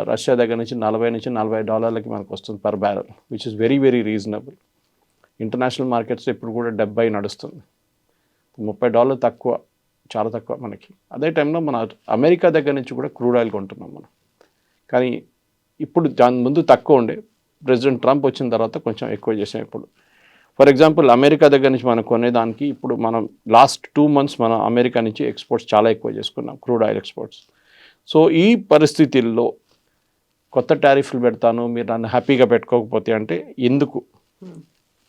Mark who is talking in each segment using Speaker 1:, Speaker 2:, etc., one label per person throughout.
Speaker 1: Russia దగ్గర నుంచి $40 నుంచి $40 మనకు వస్తుంది per barrel, which is very very reasonable. International markets ఇప్పుడు కూడా 70 నడుస్తుంది. $30 తక్కువ, చాలా తక్కువ మనకి. అదే టైంలో మన అమెరికా దగ్గర నుంచి కూడా క్రూడ్ ఆయిల్ కొంటున్నాం మనం. కానీ ఇప్పుడు దాని ముందు తక్కువ ఉండే, ప్రెసిడెంట్ ట్రంప్ వచ్చిన తర్వాత కొంచెం ఎక్కువ చేసాం. ఇప్పుడు ఫర్ ఎగ్జాంపుల్ అమెరికా దగ్గర నుంచి మనం కొనేదానికి ఇప్పుడు మనం లాస్ట్ 2 months మనం అమెరికా నుంచి ఎక్స్పోర్ట్స్ చాలా ఎక్కువ చేసుకున్నాం, క్రూడ్ ఆయిల్ ఎక్స్పోర్ట్స్. సో ఈ పరిస్థితుల్లో కొత్త టారిఫ్లు పెడతాను, మీరు నన్ను హ్యాపీగా పెట్టుకోకపోతే అంటే ఎందుకు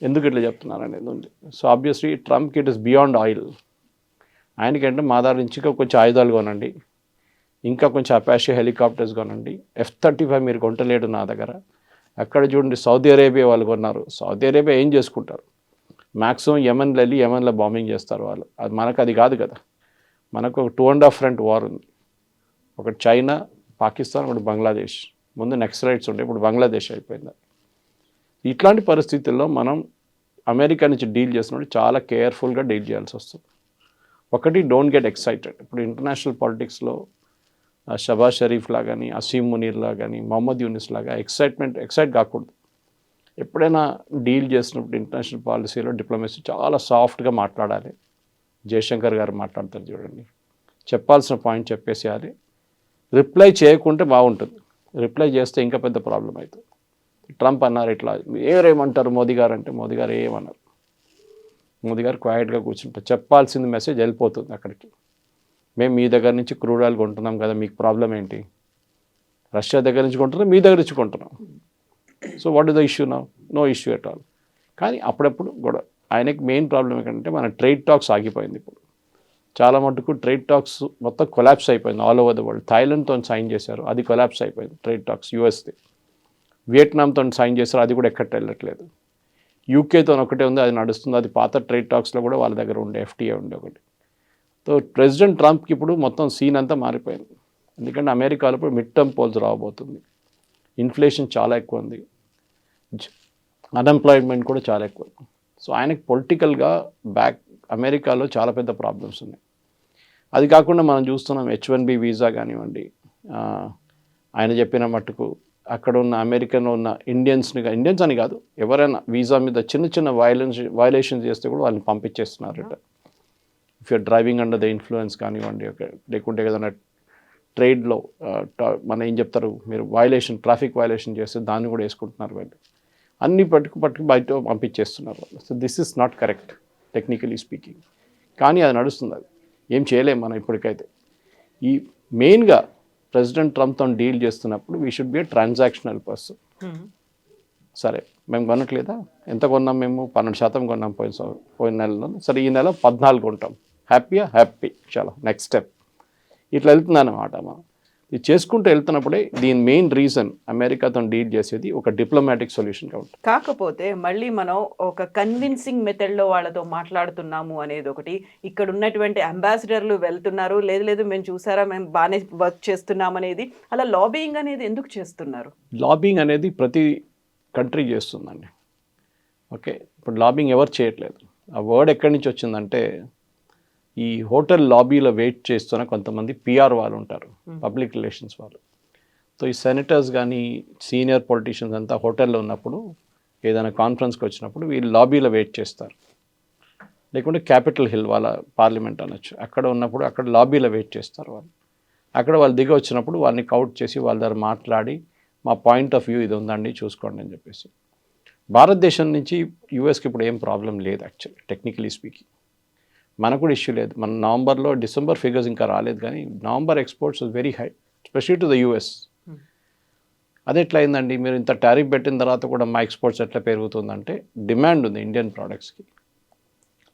Speaker 1: ఇట్లా చెప్తున్నారు అనేది ఉంది. సో ఆబ్వియస్లీ ట్రంప్కి ఇట్ ఇస్ బియాండ్ ఆయిల్. ఆయనకంటే మా దగ్గర నుంచి కొంచెం ఆయుధాలు కొనండి, ఇంకా కొంచెం అపాషే హెలికాప్టర్స్ కొనండి, F-35 మీరు కొంటలేడు నా దగ్గర. అక్కడ చూడండి సౌదీ అరేబియా వాళ్ళు కొన్నారు. సౌదీ అరేబియా ఏం చేసుకుంటారు, మ్యాక్సిమం యెమెన్లో వెళ్ళి యెమెన్లో బాంబింగ్ చేస్తారు వాళ్ళు. అది మనకు అది కాదు కదా. మనకు ఒక 2.5 ఫ్రంట్ వార్ ఉంది. ఒకటి చైనా, పాకిస్తాన్, ఒకటి బంగ్లాదేశ్. ముందు నక్సలైట్స్ ఉండే, ఇప్పుడు బంగ్లాదేశ్ అయిపోయింది. ఇట్లాంటి పరిస్థితుల్లో మనం అమెరికా నుంచి డీల్ చేసినప్పుడు చాలా కేర్ఫుల్గా డీల్ చేయాల్సి వస్తుంది. ఒకటి, డోంట్ గెట్ ఎక్సైటెడ్. ఇప్పుడు ఇంటర్నేషనల్ పాలిటిక్స్లో షబాజ్ షరీఫ్లా కానీ, అసీం మునీర్లా కానీ, మొహమ్మద్ యూనిస్ లాగా ఎక్సైట్ కాకూడదు. ఎప్పుడైనా డీల్ చేసినప్పుడు ఇంటర్నేషనల్ పాలసీలో డిప్లొమసీ చాలా సాఫ్ట్గా మాట్లాడాలి. జయశంకర్ గారు మాట్లాడతారు చూడండి, చెప్పాల్సిన పాయింట్ చెప్పేసేయాలి. రిప్లై చేయకుంటే బాగుంటుంది, రిప్లై చేస్తే ఇంకా పెద్ద ప్రాబ్లం అవుతుంది. ట్రంప్ అన్నారు ఇట్లా, ఏమంటారు మోదీ గారు అంటే, మోదీ గారు ఏమన్నారు. మోదీ గారు క్వైట్గా కూర్చుంటారు, చెప్పాల్సింది మెసేజ్ వెళ్ళిపోతుంది అక్కడికి. మేము మీ దగ్గర నుంచి క్రూడ్ ఆయిల్ కొంటున్నాం కదా, మీకు ప్రాబ్లం ఏంటి? రష్యా దగ్గర నుంచి కొంటున్నాం, మీ దగ్గర నుంచి కొంటున్నాం. So what is the issue now? No issue at all. కానీ అప్పుడప్పుడు కూడా ఆయనకి మెయిన్ ప్రాబ్లం ఏంటంటే మన ట్రేడ్ టాక్స్ ఆగిపోయింది. ఇప్పుడు చాలా మటుకు ట్రేడ్ టాక్స్ మొత్తం కొలాప్స్ అయిపోయింది ఆల్ ఓవర్ ద వరల్డ్. థాయిలాండ్తో సైన్ చేశారు, అది కొలాప్స్ అయిపోయింది ట్రేడ్ టాక్స్. యూఎస్ది, వియట్నాంతో సైన్ చేశారు, అది కూడా ఎక్కడ వెళ్ళట్లేదు. యూకేతో ఒకటే ఉంది, అది నడుస్తుంది. అది పాత ట్రేడ్ టాక్స్లో కూడా వాళ్ళ దగ్గర ఉండే FTA ఉండే ఒకటి. సో ప్రెసిడెంట్ ట్రంప్కి ఇప్పుడు మొత్తం సీన్ అంతా మారిపోయింది. ఎందుకంటే అమెరికాలో ఇప్పుడు మిడ్ టర్మ్ పోల్స్ రాబోతుంది. ఇన్ఫ్లేషన్ చాలా ఎక్కువ ఉంది, అన్ఎంప్లాయ్మెంట్ కూడా చాలా ఎక్కువ. సో ఆయనకి పొలిటికల్గా అమెరికాలో చాలా పెద్ద ప్రాబ్లమ్స్ ఉన్నాయి. అది కాకుండా మనం చూస్తున్నాం H-1B వీసా కానివ్వండి, ఆయన చెప్పిన మట్టుకు అక్కడ ఉన్న అమెరికన్లో ఉన్న ఇండియన్స్ అని కాదు, ఎవరైనా వీసా మీద చిన్న చిన్న వయలేషన్స్ చేస్తే కూడా వాళ్ళని పంపించేస్తున్నారట. If you're driving under the influence కానివ్వండి, లేకుంటే ఏదైనా ట్రేడ్లో మన ఏం చెప్తారు, మీరు ట్రాఫిక్ వయలేషన్ చేస్తే దాన్ని కూడా వేసుకుంటున్నారు వాళ్ళు. అన్ని పట్టుకు బయట పంపించేస్తున్నారు వాళ్ళు. So this is not correct technically speaking. కానీ అది నడుస్తుంది, అది ఏం చేయలేము మనం ఇప్పటికైతే. ఈ మెయిన్గా ప్రెసిడెంట్ ట్రంప్తో డీల్ చేస్తున్నప్పుడు we should be A transactional person. సరే మేము కొనట్లేదా, ఎంత కొన్నాం మేము? 12% కొన్నాం పోయిన నెలలో. సరే ఈ నెల 14 కొంటాం, హ్యాపీ, చాలా నెక్స్ట్ స్టెప్. ఇట్లా వెళ్తుందన్నమాట. మనం ఇది చేసుకుంటూ వెళ్తున్నప్పుడే దీని మెయిన్ రీజన్ అమెరికాతో డీల్ చేసేది ఒక డిప్లొమాటిక్ సొల్యూషన్ కాబట్టి.
Speaker 2: కాకపోతే మళ్ళీ మనం ఒక కన్విన్సింగ్ మెథడ్లో వాళ్ళతో మాట్లాడుతున్నాము అనేది ఒకటి. ఇక్కడ ఉన్నటువంటి అంబాసిడర్లు వెళ్తున్నారు, లేదు మేము చూసారా, మేము బాగానే వర్క్ చేస్తున్నాం అనేది. అలా లాబియింగ్ అనేది ఎందుకు చేస్తున్నారు?
Speaker 1: లాబింగ్ అనేది ప్రతి కంట్రీ చేస్తుందండి. ఓకే, ఇప్పుడు లాబింగ్ ఎవరు చేయట్లేదు. ఆ వర్డ్ ఎక్కడి నుంచి వచ్చిందంటే, ఈ హోటల్ లాబీలో వెయిట్ చేస్తున్న కొంతమంది PR వాళ్ళు ఉంటారు, పబ్లిక్ రిలేషన్స్ వాళ్ళు. సో ఈ సెనేటర్స్ కానీ సీనియర్ పొలిటీషియన్స్ అంతా హోటల్లో ఉన్నప్పుడు, ఏదైనా కాన్ఫరెన్స్కి వచ్చినప్పుడు వీళ్ళు లాబీలో వెయిట్ చేస్తారు. లేకుంటే క్యాపిటల్ హిల్ వాళ్ళ పార్లమెంట్ అనొచ్చు, అక్కడ ఉన్నప్పుడు అక్కడ లాబీలో వెయిట్ చేస్తారు వాళ్ళు. అక్కడ వాళ్ళు దిగి వచ్చినప్పుడు వాళ్ళని కౌట్ చేసి వాళ్ళ దగ్గర మాట్లాడి, మా పాయింట్ ఆఫ్ వ్యూ ఇది ఉందండి చూసుకోండి అని చెప్పేసి. భారతదేశం నుంచి యూఎస్కి ఇప్పుడు ఏం ప్రాబ్లం లేదు యాక్చువల్లీ, టెక్నికలీ స్పీకింగ్. మనకు కూడా ఇష్యూ లేదు. మన డిసెంబర్ ఫిగర్స్ ఇంకా రాలేదు, కానీ November exports very high, especially to the US. అది ఎట్లా అయిందండి, మీరు ఇంత టారిఫ్ పెట్టిన తర్వాత కూడా మా ఎక్స్పోర్ట్స్ ఎట్లా పెరుగుతుందంటే, డిమాండ్ ఉంది ఇండియన్ ప్రోడక్ట్స్కి.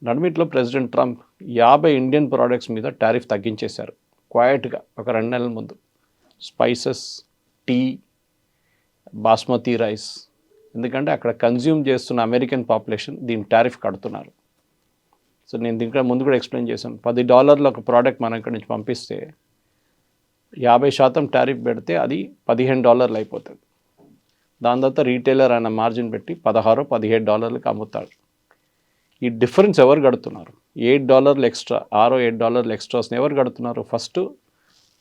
Speaker 1: నడుమిట్లో ప్రెసిడెంట్ ట్రంప్ 50 ఇండియన్ ప్రోడక్ట్స్ మీద టారిఫ్ తగ్గించేశారు క్వైట్గా ఒక 2 నెలల ముందు. Spices, tea, basmati rice. ఎందుకంటే అక్కడ కన్జ్యూమ్ చేస్తున్న అమెరికన్ పాపులేషన్ దీని టారిఫ్ కడుతున్నారు. సో నేను దీంట్లో ముందు కూడా ఎక్స్ప్లెయిన్ చేశాను, $10 ఒక ప్రోడక్ట్ మనం ఇక్కడ నుంచి పంపిస్తే 50% టారిఫ్ పెడితే అది $15 అయిపోతుంది. దాని తర్వాత రీటైలర్ ఆయన మార్జిన్ పెట్టి $16-17 అమ్ముతాడు. ఈ డిఫరెన్స్ ఎవరు కడుతున్నారు? $8 ఎక్స్ట్రా, $8 ఎక్స్ట్రాస్ని ఎవరు కడుతున్నారు? ఫస్ట్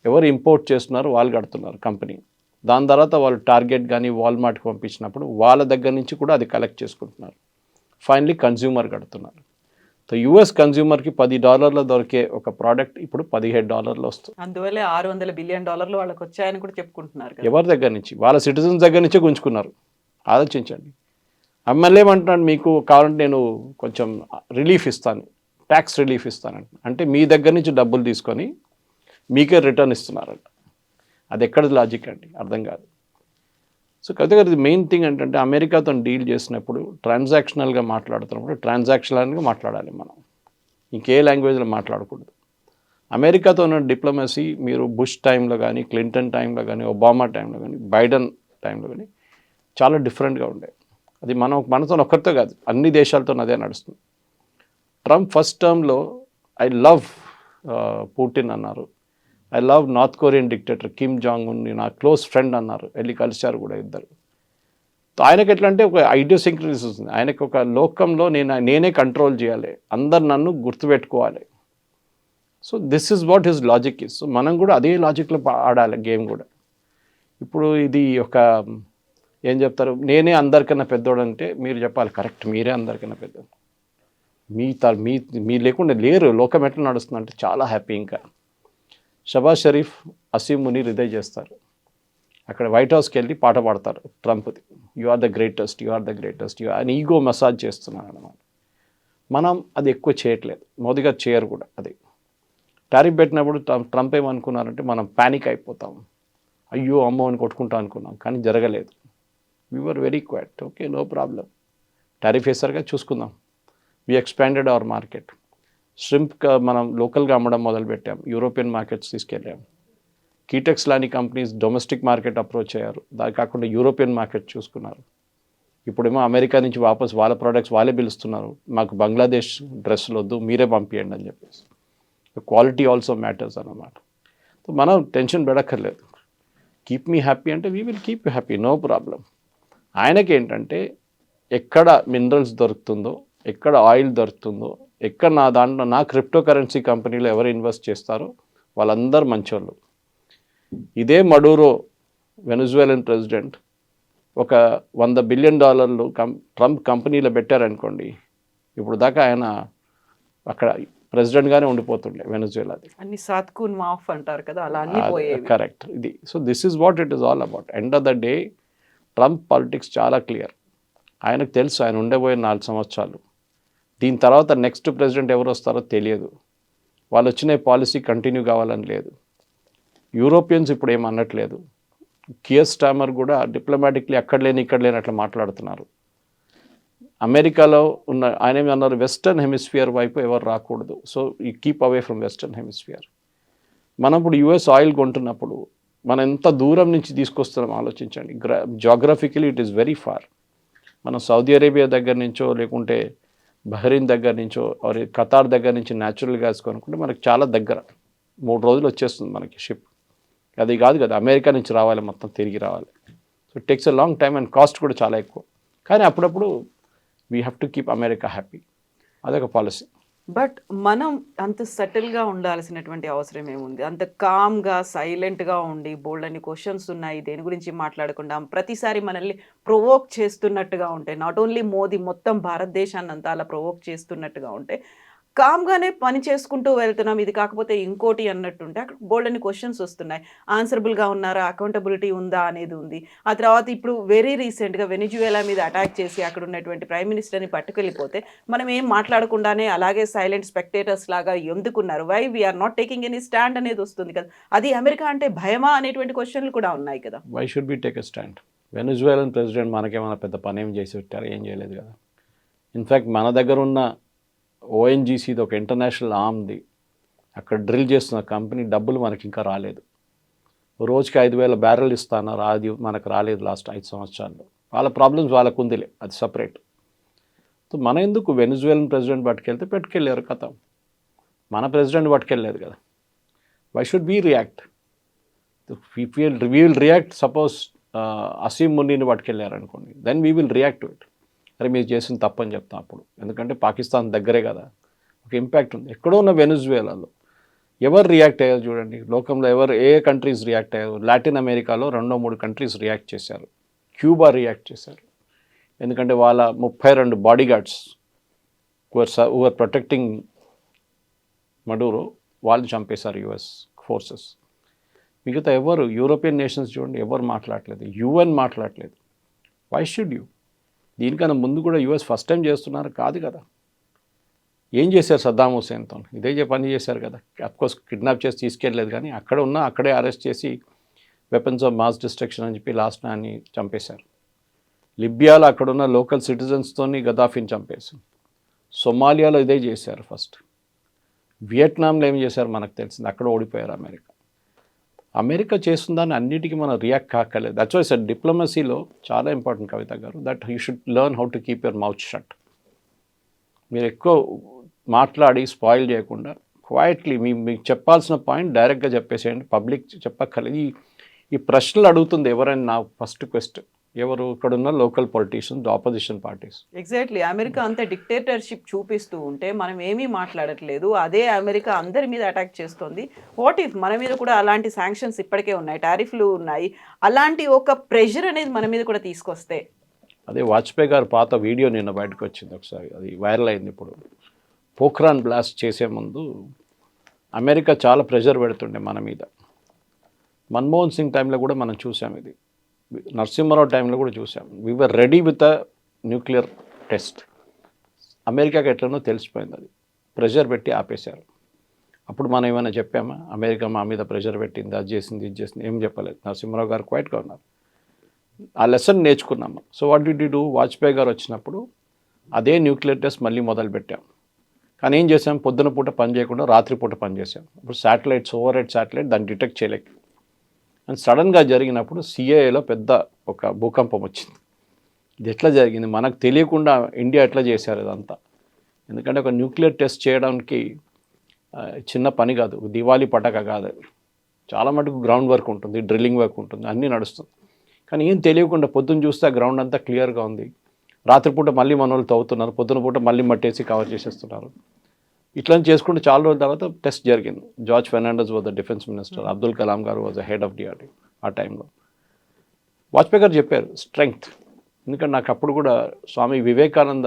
Speaker 1: ఎవరు ఇంపోర్ట్ చేస్తున్నారు వాళ్ళు కడుతున్నారు, కంపెనీ. దాని తర్వాత వాళ్ళు టార్గెట్ కానీ వాల్మార్ట్కి పంపించినప్పుడు వాళ్ళ దగ్గర నుంచి కూడా అది కలెక్ట్ చేసుకుంటున్నారు. ఫైనలీ కన్జ్యూమర్ కడుతున్నారు. సో యుఎస్ కన్జ్యూమర్కి $10 దొరికే ఒక ప్రోడక్ట్ ఇప్పుడు $17 వస్తుంది.
Speaker 2: అందువల్లే $600 బిలియన్ వాళ్ళకి వచ్చాయని కూడా చెప్పుకుంటున్నారు కదా.
Speaker 1: ఎవరి దగ్గర నుంచి? వాళ్ళ సిటిజన్స్ దగ్గర నుంచే గుంజుకున్నారు. ఆలోచించండి. ఎమ్మెల్యే ఏమంటున్నాడు, మీకు కావాలంటే నేను కొంచెం రిలీఫ్ ఇస్తాను, ట్యాక్స్ రిలీఫ్ ఇస్తానంట. అంటే మీ దగ్గర నుంచి డబ్బులు తీసుకొని మీకే రిటర్న్ ఇస్తున్నారంట. అది ఎక్కడ లాజిక్ అండి? అర్థం కాదు. సో కవిత గారు, మెయిన్ థింగ్ ఏంటంటే అమెరికాతో డీల్ చేసినప్పుడు ట్రాన్సాక్షనల్గా మాట్లాడుతున్నప్పుడు ట్రాన్సాక్షనల్గా మాట్లాడాలి మనం. ఇంకే లాంగ్వేజ్లో మాట్లాడకూడదు. అమెరికాతో ఉన్న డిప్లొమసీ మీరు బుష్ టైంలో కానీ, క్లింటన్ టైంలో కానీ, ఒబామా టైంలో కానీ, బైడెన్ టైంలో కానీ చాలా డిఫరెంట్గా ఉండే. అది మనతో ఒక్కరితో కాదు, అన్ని దేశాలతో అదే నడుస్తుంది. ట్రంప్ ఫస్ట్ టర్మ్లో ఐ లవ్ పుటిన్ అన్నారు. I love north Korean dictator Kim Jong Un నా క్లోజ్ ఫ్రెండ్ అన్నారు. వెళ్ళి కలిశారు కూడా ఇద్దరు. ఆయనకి ఎట్లా అంటే ఒక ఐడియోసింక్రసీ వస్తుంది. ఆయనకి ఒక లోకంలో నేనే కంట్రోల్ చేయాలి, అందరు నన్ను గుర్తుపెట్టుకోవాలి. So this is what his logic is. So మనం కూడా అదే లాజిక్లో ఆడాలి గేమ్ కూడా. ఇప్పుడు ఇది ఒక ఏం చెప్తారు, నేనే అందరికన్నా పెద్దోడు అంటే మీరు చెప్పాలి కరెక్ట్, మీరే అందరికన్నా పెద్దోడు. మీ లేకుండా లేరు. లోకం ఎట్లా నడుస్తుంది అంటే చాలా హ్యాపీ. ఇంకా షబాజ్ షరీఫ్, అసీం మునీర్ ఇదే చేస్తారు. అక్కడ వైట్ హౌస్కి వెళ్ళి పాట పాడతారు ట్రంప్ది, you are the greatest, you are the greatest, you అని ఈగో మసాజ్ చేస్తున్నారు అన్నమాట. మనం అది ఎక్కువ చేయట్లేదు. మోదీ గారు చేయరు కూడా. అది టారిఫ్ పెట్టినప్పుడు ట్రంప్ ఏమనుకున్నారంటే మనం ప్యానిక్ అయిపోతాం, అయ్యో అమ్మో అని కొట్టుకుంటాం అనుకున్నాం, కానీ జరగలేదు. We were very quiet, okay no problem, tariff వేసారుగా చూసుకుందాం. We expanded our market. Shrimp మనం లోకల్గా అమ్మడం మొదలుపెట్టాం, యూరోపియన్ మార్కెట్స్ తీసుకెళ్ళాం. కీటెక్స్ లాంటి కంపెనీస్ డొమెస్టిక్ మార్కెట్ అప్రోచ్ అయ్యారు, దాని కాకుండా యూరోపియన్ మార్కెట్ చూసుకున్నారు. ఇప్పుడేమో అమెరికా నుంచి వాపస్ వాళ్ళ ప్రోడక్ట్స్ వాళ్ళే పిలుస్తున్నారు, మాకు బంగ్లాదేశ్ డ్రెస్సులు వద్దు, మీరే పంపించండి అని చెప్పేసి. క్వాలిటీ ఆల్సో మ్యాటర్స్ అన్నమాట. సో మనం టెన్షన్ పెడక్కర్లేదు. కీప్ మీ హ్యాపీ అంటే we will keep you happy, no problem. ఆయనకి ఏంటంటే ఎక్కడ మినరల్స్ దొరుకుతుందో, ఎక్కడ ఆయిల్ దొరుకుతుందో, ఎక్కడ నా క్రిప్టో కరెన్సీ కంపెనీలో ఎవరు ఇన్వెస్ట్ చేస్తారో వాళ్ళందరూ మంచోళ్ళు. ఇదే మడూరో వెనజువేలన్ ప్రెసిడెంట్ ఒక $100 బిలియన్ ట్రంప్ కంపెనీలో పెట్టారనుకోండి, ఇప్పుడు దాకా ఆయన అక్కడ ప్రెసిడెంట్గానే ఉండిపోతుండే వెనజువేలాది.
Speaker 2: అన్ని సాత్కూన్ మాఫ్ అంటారు కదా, అలా అన్ని పోయేవి.
Speaker 1: కరెక్ట్. ఇది so this is what it is all about. End of the day Trump politics చాలా క్లియర్. ఆయనకు తెలుసు ఆయన ఉండబోయే 4 సంవత్సరాలు. దీని తర్వాత నెక్స్ట్ ప్రెసిడెంట్ ఎవరు వస్తారో తెలియదు. వాళ్ళు వచ్చిన పాలసీ కంటిన్యూ కావాలని లేదు. యూరోపియన్స్ ఇప్పుడు ఏమన్నట్లేదు. కియర్ స్టామర్ కూడా డిప్లొమాటిక్లీ అక్కడ లేని ఇక్కడ లేని అట్లా మాట్లాడుతున్నారు. అమెరికాలో ఉన్న ఆయన ఏమన్నారు, వెస్టర్న్ హెమిస్ఫియర్ వైపు ఎవరు రాకూడదు, so you keep away from western hemisphere. మనం ఇప్పుడు యుఎస్ ఆయిల్ కొంటున్నప్పుడు మనం ఎంత దూరం నుంచి తీసుకొస్తున్నాం ఆలోచించండి. Geographically it is very far. మనం సౌదీ అరేబియా దగ్గర నుంచో, లేకుంటే బహ్రెయిన్ దగ్గర నుంచో, ఖతార్ దగ్గర నుంచి న్యాచురల్ గ్యాస్ కొనుక్కుంటే మనకు చాలా దగ్గర, 3 రోజులు వచ్చేస్తుంది మనకి షిప్. అది కాదు కదా, అమెరికా నుంచి రావాలి, మొత్తం తిరిగి రావాలి. So it takes a long time and cost కూడా చాలా ఎక్కువ. కానీ అప్పుడప్పుడు we have to keep America happy, అదొక పాలసీ.
Speaker 2: బట్ మనం అంత సటిల్గా ఉండాల్సినటువంటి అవసరం ఏముంది? అంత కామ్గా సైలెంట్గా ఉండి బోల్డన్ని క్వశ్చన్స్ ఉన్నాయి, దేని గురించి మాట్లాడకుండా ప్రతిసారి మనల్ని ప్రొవోక్ చేస్తున్నట్టుగా ఉంటే, నాట్ ఓన్లీ మోదీ, మొత్తం భారతదేశాన్ని అంతా అలా ప్రొవోక్ చేస్తున్నట్టుగా ఉంటే కామ్గానే పని చేసుకుంటూ వెళ్తున్నాం, ఇది కాకపోతే ఇంకోటి అన్నట్టుంటే అక్కడ బోల్డన్ని క్వశ్చన్స్ వస్తున్నాయి. ఆన్సరబుల్గా ఉన్నారా, అకౌంటబిలిటీ ఉందా అనేది ఉంది. ఆ తర్వాత ఇప్పుడు వెరీ రీసెంట్గా వెనిజువేలా మీద అటాక్ చేసి అక్కడ ఉన్నటువంటి ప్రైమ్ మినిస్టర్ని పట్టుకెళ్ళిపోతే మనం ఏం మాట్లాడకుండానే అలాగే సైలెంట్ స్పెక్టేటర్స్ లాగా ఎందుకున్నారు? Why we are not taking any stand అనేది వస్తుంది కదా. అది అమెరికా అంటే భయమా అనేటువంటి క్వశ్చన్లు కూడా ఉన్నాయి కదా.
Speaker 1: Why should be take a stand? Venezuelan president మనకేమైనా పెద్ద పని ఏం చేసి పెట్టారు? ఏం చేయలేదు కదా. ఇన్ఫ్యాక్ట్ మన దగ్గర ఉన్న ఓఎన్జీసీది ఒక ఇంటర్నేషనల్ ఆర్మ్ది అక్కడ డ్రిల్ చేస్తున్న కంపెనీ డబ్బులు మనకి ఇంకా రాలేదు. రోజుకి 5,000 బ్యారెల్ ఇస్తున్నారు, అది మనకు రాలేదు లాస్ట్ 5 సంవత్సరాల్లో. వాళ్ళ ప్రాబ్లమ్స్ వాళ్ళకు ఉందిలే, అది సపరేట్. సో మన ఎందుకు వెనజువేలన్ ప్రెసిడెంట్ పట్టుకెళ్తే పెట్టుకెళ్ళారు కథ, మన ప్రెసిడెంట్ పట్టుకెళ్ళలేదు కదా. Why should we react? We will react. Suppose Asim మునీని పట్టుకెళ్ళారు అనుకోండి, then we will react to it. అరే మీరు చేసిన తప్పని చెప్తాం అప్పుడు, ఎందుకంటే పాకిస్తాన్ దగ్గరే కదా, ఒక ఇంపాక్ట్ ఉంది. ఎక్కడో ఉన్న వెనజువేలాలో ఎవరు రియాక్ట్ అయ్యారు చూడండి, లోకంలో ఏ కంట్రీస్ రియాక్ట్ అయ్యారు? లాటిన్ అమెరికాలో 2-3 కంట్రీస్ రియాక్ట్ చేశారు. క్యూబా రియాక్ట్ చేశారు. ఎందుకంటే వాళ్ళ 32 బాడీ గార్డ్స్ హువర్ ప్రొటెక్టింగ్ మడూరో, వాళ్ళు చంపేశారు యుఎస్ ఫోర్సెస్. మిగతా ఎవరు, యూరోపియన్ నేషన్స్ చూడండి, ఎవరు మాట్లాడలేదు, యుఎన్ మాట్లాడలేదు. Why should you? దీనికన్నా ముందు కూడా యుఎస్ ఫస్ట్ టైం చేస్తున్నారు కాదు కదా. ఏం చేశారు సద్దాం హుసేన్తో? ఇదే పని చేశారు కదా. అఫ్కోర్స్ కిడ్నాప్ చేసి తీసుకెళ్ళలేదు, కానీ అక్కడే అరెస్ట్ చేసి వెపన్స్ ఆఫ్ మాస్ డిస్ట్రక్షన్ అని చెప్పి లాస్ట్ అని చంపేశారు. లిబియాలో అక్కడున్న లోకల్ సిటిజన్స్తోని గదాఫీని చంపేశారు. సొమాలియాలో ఇదే చేశారు ఫస్ట్. వియట్నాంలో ఏం చేశారు మనకు తెలిసింది, అక్కడ ఓడిపోయారు అమెరికా చేస్తున్న దాన్ని అన్నిటికీ మనం రియాక్ట్ కాకలేదు. దట్స్ వై సార్ డిప్లొమసీలో చాలా ఇంపార్టెంట్ కవిత గారు, that you should learn how to keep your mouth shut. మీరు ఎక్కువ మాట్లాడి స్పాయిల్ చేయకుండా క్వైట్లీ మీకు చెప్పాల్సిన పాయింట్ డైరెక్ట్గా చెప్పేసేయండి. పబ్లిక్ చెప్పక్కర్లేదు. ఈ ప్రశ్నలు అడుగుతుంది ఎవరైనా, నా ఫస్ట్ క్వశ్చన్ ఎవరు? ఇక్కడున్న local politicians, opposition parties.
Speaker 2: Exactly. America అంత డిక్టేటర్షిప్ చూపిస్తూ ఉంటే మనం ఏమీ మాట్లాడట్లేదు, అదే అమెరికా అందరి మీద అటాక్ చేస్తుంది. వాట్ ఇఫ్ మన మీద కూడా అలాంటి శాంక్షన్స్ ఇప్పటికే ఉన్నాయి, టారిఫ్లు ఉన్నాయి, అలాంటి ఒక ప్రెషర్ అనేది మన మీద కూడా తీసుకొస్తే?
Speaker 1: అదే వాజ్పేయి గారు పాత వీడియో నిన్న బయటకు వచ్చింది ఒకసారి, అది వైరల్ అయింది. ఇప్పుడు పోఖ్రాన్ బ్లాస్ట్ చేసే ముందు అమెరికా చాలా ప్రెషర్ పెడుతుండే మన మీద. మన్మోహన్ సింగ్ టైంలో కూడా మనం చూసాం, ఇది నరసింహారావు టైంలో కూడా చూసాం. We are ready with a nuclear test. అమెరికాకి ఎట్లనో తెలిసిపోయింది, అది ప్రెషర్ పెట్టి ఆపేశారు. అప్పుడు మనం ఏమైనా చెప్పామా? అమెరికా మా మీద ప్రెషర్ పెట్టింది, అది చేసింది, ఇది చేసింది, ఏం చెప్పలేదు. నరసింహారావు గారు క్వైట్గా ఉన్నారు. ఆ లెసన్ నేర్చుకున్నాము. So what did you do? Vajpayee గారు వచ్చినప్పుడు అదే న్యూక్లియర్ టెస్ట్ మళ్ళీ మొదలుపెట్టాం. కానీ ఏం చేసాం? పొద్దున పూట పని చేయకుండా రాత్రిపూట పని చేసాం. ఇప్పుడు శాటిలైట్స్, ఓవర్ హెడ్ శాటిలైట్, దాన్ని డిటెక్ట్ చేయలేక. అండ్ సడన్గా జరిగినప్పుడు సిఏఏలో పెద్ద ఒక భూకంపం వచ్చింది. ఇది ఎట్లా జరిగింది? మనకు తెలియకుండా ఇండియా ఎట్లా చేశారు ఇదంతా? ఎందుకంటే ఒక న్యూక్లియర్ టెస్ట్ చేయడానికి చిన్న పని కాదు, దివాళీ పటాక కాదు. చాలా మటుకు గ్రౌండ్ వర్క్ ఉంటుంది, డ్రిల్లింగ్ వర్క్ ఉంటుంది, అన్నీ నడుస్తుంది. కానీ ఏం తెలియకుండా పొద్దున్న చూస్తే ఆ గ్రౌండ్ అంతా క్లియర్గా ఉంది. రాత్రిపూట మళ్ళీ మన వాళ్ళు తవ్వుతున్నారు, పొద్దున పూట మళ్ళీ మట్టేసి కవర్ చేసేస్తున్నారు. ఇట్లా చేసుకుంటే చాలా రోజుల తర్వాత టెస్ట్ జరిగింది. George Fernandes was the defence minister, Abdul Kalam garu was the head of DRDO టైంలో. వాజ్పేయి గారు చెప్పారు స్ట్రెంగ్త్. ఎందుకంటే నాకు అప్పుడు కూడా స్వామి వివేకానంద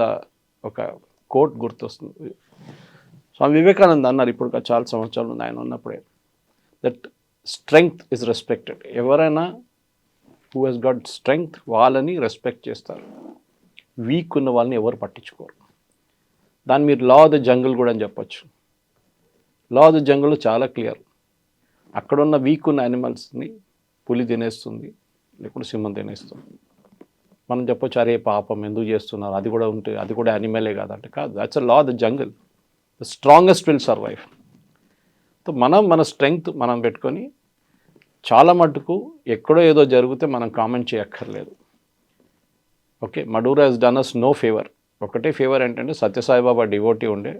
Speaker 1: ఒక కోట్ గుర్తొస్తుంది. స్వామి వివేకానంద అన్నారు, ఇప్పుడు చాలా సంవత్సరాలు ఉంది ఆయన ఉన్నప్పుడే, దట్ స్ట్రెంగ్త్ ఇస్ రెస్పెక్టెడ్. ఎవరైనా హూ హెస్ గాట్ స్ట్రెంగ్త్ వాళ్ళని రెస్పెక్ట్ చేస్తారు, వీక్ ఉన్న వాళ్ళని ఎవరు పట్టించుకోరు. దాన్ని మీరు లా ఆఫ్ ద జంగిల్ కూడా అని చెప్పొచ్చు. లా ఆఫ్ ద జంగిల్ చాలా క్లియర్. అక్కడున్న వీక్ ఉన్న యానిమల్స్ని పులి తినేస్తుంది, లేకుంటే సింహం తినేస్తుంది. మనం చెప్పొచ్చు, అరే పాపం ఎందుకు చేస్తున్నారు, అది కూడా ఉంటే అది కూడా యానిమలే కాదంటే కాదు. That's a law of the jungle. The strongest will survive. So మన స్ట్రెంగ్త్ మనం పెట్టుకొని చాలా మటుకు ఎక్కడో ఏదో జరిగితే మనం కామెంట్ చేయక్కర్లేదు. ఓకే, మడూరో హెస్ డన్ అస్ నో ఫేవర్. ఒకటే ఫేవర్ ఏంటంటే సత్యసాయిబాబా డివోటీ ఉండే,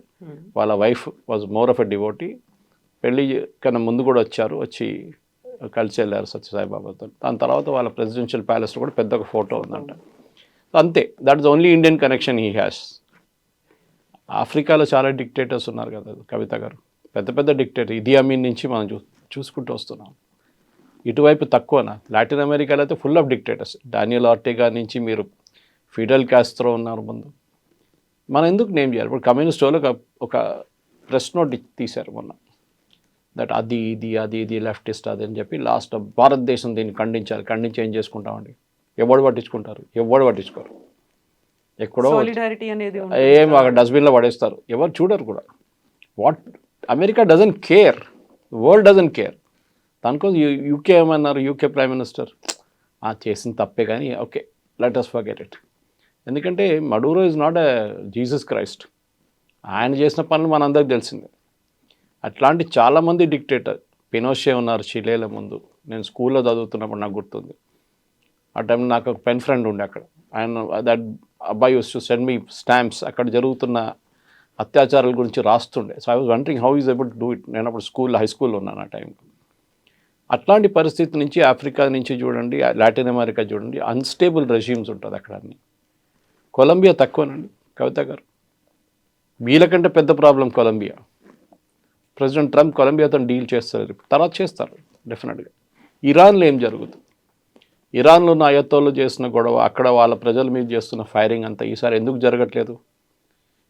Speaker 1: వాళ్ళ wife was more of a devotee. పెళ్ళి కన్నా ముందు కూడా వచ్చి కలిసి వెళ్ళారు సత్యసాయిబాబాతో. దాని తర్వాత వాళ్ళ ప్రెసిడెన్షియల్ ప్యాలెస్లో కూడా పెద్ద ఒక ఫోటో ఉందంట. అంతే, that is only Indian connection he has. ఆఫ్రికాలో చాలా డిక్టేటర్స్ ఉన్నారు కదా కవిత గారు, పెద్ద పెద్ద డిక్టేటర్. ఇదీ అమీన్ నుంచి మనం చూసుకుంటూ వస్తున్నాం. ఇటువైపు తక్కువనా? లాటిన్ అమెరికాలో అయితే ఫుల్ ఆఫ్ డిక్టేటర్స్. డానియల్ ఆర్టెగా నుంచి మీరు ఫిడెల్ కాస్ట్రో ఉన్నారు ముందు. మనం ఎందుకు నేమ్ చేయాలి? ఇప్పుడు కమ్యూనిస్ట్ వాళ్ళు ఒక ప్రెస్ నోట్ తీశారు మొన్న, దట్ అది ఇది లెఫ్టిస్ట్ అది అని చెప్పి. లాస్ట్ భారతదేశం దీన్ని ఖండించి ఏం చేసుకుంటామండి? ఎవడు పట్టించుకుంటారు? ఎవడు పట్టించుకోరు. ఎక్కడో ఏం డస్ట్బిన్లో పడేస్తారు, ఎవరు చూడరు కూడా. What America doesn't care, world doesn't care. దానికోసం యూకే ఏమన్నారు, యూకే ప్రైమ్ మినిస్టర్ చేసిన తప్పే కానీ okay let us forget it. ఎందుకంటే మడూరో is not a Jesus Christ. ఆయన చేసిన పనులు మనందరికి తెలిసిందే. అట్లాంటి చాలామంది డిక్టేటర్, పినోషే ఉన్నారు చిలేల ముందు. నేను స్కూల్లో చదువుతున్నప్పుడు నాకు గుర్తుంది. ఆ టైంలో నాకు ఒక పెన్ ఫ్రెండ్ ఉండే అక్కడ. ఆయన దట్ అబ్బాయి used to send me stamps, అక్కడ జరుగుతున్న అత్యాచారాల గురించి రాస్తుండే. So I was wondering how is able to do it. నేను అప్పుడు హై స్కూల్లో ఉన్నాను ఆ టైంలో. అట్లాంటి పరిస్థితి నుంచి ఆఫ్రికా నుంచి చూడండి, లాటిన్ అమెరికా చూడండి, అన్స్టేబుల్ రెజ్యూమ్స్ ఉంటుంది అక్కడ అన్ని. కొలంబియా తక్కువనండి కవిత గారు, వీళ్ళకంటే పెద్ద ప్రాబ్లం కొలంబియా. ప్రెసిడెంట్ ట్రంప్ కొలంబియాతో డీల్ చేస్తారు, తర్వాత చేస్తారు డెఫినెట్గా. ఇరాన్లో ఏం జరుగుతుంది? ఇరాన్లో ఉన్న అయత్తోళ్ళు చేసిన గొడవ, అక్కడ వాళ్ళ ప్రజల మీద చేస్తున్న ఫైరింగ్ అంతా ఈసారి ఎందుకు జరగట్లేదు?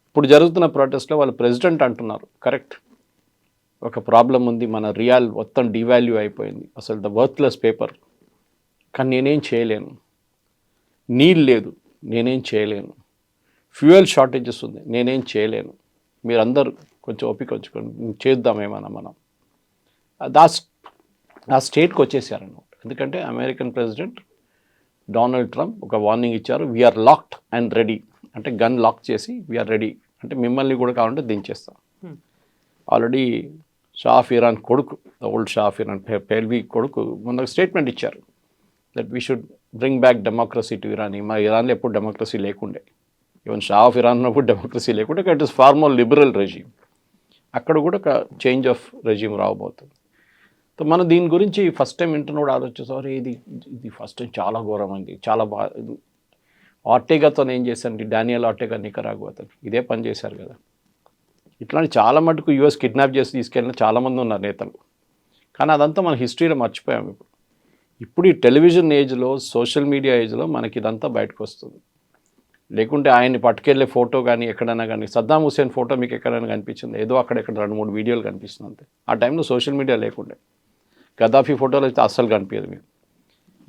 Speaker 1: ఇప్పుడు జరుగుతున్న ప్రొటెస్ట్లో వాళ్ళు ప్రెసిడెంట్ అంటున్నారు, కరెక్ట్, ఒక ప్రాబ్లం ఉంది, మన రియాల్ మొత్తం డివాల్యూ అయిపోయింది, అసలు ద వర్త్లెస్ పేపర్, కానీ నేనేం చేయలేను, నీళ్ళు లేదు నేనేం చేయలేను, ఫ్యూయల్ షార్టేజెస్ ఉంది నేనేం చేయలేను, మీరందరూ కొంచెం ఓపిక వచ్చుకొని చేద్దామేమన్నా మనం. ఆ స్టేట్కి వచ్చేసారన్నమాట. ఎందుకంటే అమెరికన్ ప్రెసిడెంట్ డొనాల్డ్ ట్రంప్ ఒక వార్నింగ్ ఇచ్చారు, వీఆర్ లాక్డ్ అండ్ రెడీ, అంటే గన్ లాక్ చేసి వీఆర్ రెడీ, అంటే మిమ్మల్ని కూడా కావాలంటే దించేస్తాం. ఆల్రెడీ షా ఆఫ్ ఇరాన్ కొడుకు, the old Shah of Iran Pahlavi కొడుకు మొన్న స్టేట్మెంట్ ఇచ్చారు that we should bring back democracy to Iran. మా ఇరాన్లో ఎప్పుడు డెమోక్రసీ లేకుండే, ఈవెన్ షా ఆఫ్ ఇరాన్ ఉన్నప్పుడు డెమోక్రసీ లేకుండే, it is far more liberal regime. అక్కడ కూడా ఒక చేంజ్ ఆఫ్ రెజీమ్ రావబోతుంది. సో మనం దీని గురించి ఫస్ట్ టైం వింటున్నప్పుడు ఆలోచిస్తారు, ఇది ఫస్ట్ టైం చాలా ఘోరమైంది, చాలా బాగా. ఆర్టేగాతో ఏం చేశారంటే, డానియల్ ఆర్టేగా నికరాగుతో ఇదే పని చేశారు కదా. ఇట్లాంటి చాలా మటుకు యూఎస్ కిడ్నాప్ చేసి తీసుకెళ్ళిన చాలామంది ఉన్నారు నేతలు, కానీ అదంతా మన హిస్టరీలో మర్చిపోయాం. ఇప్పుడు ఈ టెలివిజన్ ఏజ్లో, సోషల్ మీడియా ఏజ్లో మనకి ఇదంతా బయటకు వస్తుంది. లేకుంటే ఆయన్ని పట్టుకెళ్ళే ఫోటో కానీ ఎక్కడైనా కానీ, సద్దాం హుసేన్ ఫోటో మీకు ఎక్కడైనా కనిపించింది? ఏదో అక్కడెక్కడ 2-3 వీడియోలు కనిపిస్తుంది అంతే. ఆ టైంలో సోషల్ మీడియా లేకుండే. గద్దాఫీ ఫోటోలు అయితే అస్సలు కనిపించదు మీకు.